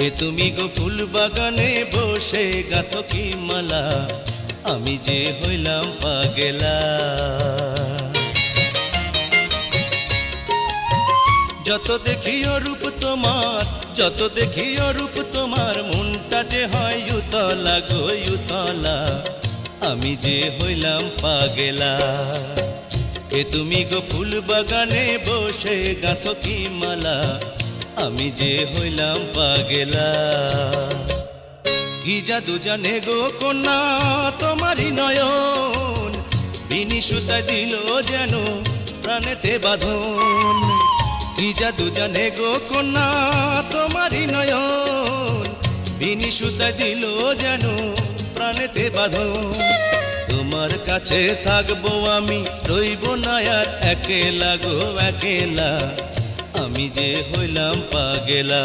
এ তুমি গো ফুল বাগানে বসে গাঁথো কি মালা, আমি যে হইলাম পাগেলা। যত দেখি অরূপ তোমার, যত দেখি অরূপ তোমার, মনটা যে হয় উতলা গো উতলা, আমি যে হইলাম পাগেলা। এ তুমি গো ফুল বাগানে বসে গাঁথো কি মালা, আমি যে হইলাম পাগেলা। কি জাদু জানে গো কন্যা তোমারই নয়ন, বিনি সুতায় দিল যেন প্রাণেতে বাঁধন। কি জাদু জানে গো কন্যা তোমারই নয়ন, বিনি সুতায় দিল যেন প্রাণেতে বাঁধন। তোমার কাছে থাকবো আমি, রইব না আর একেলা গো একেলা, আমি যে হইলাম পাগেলা।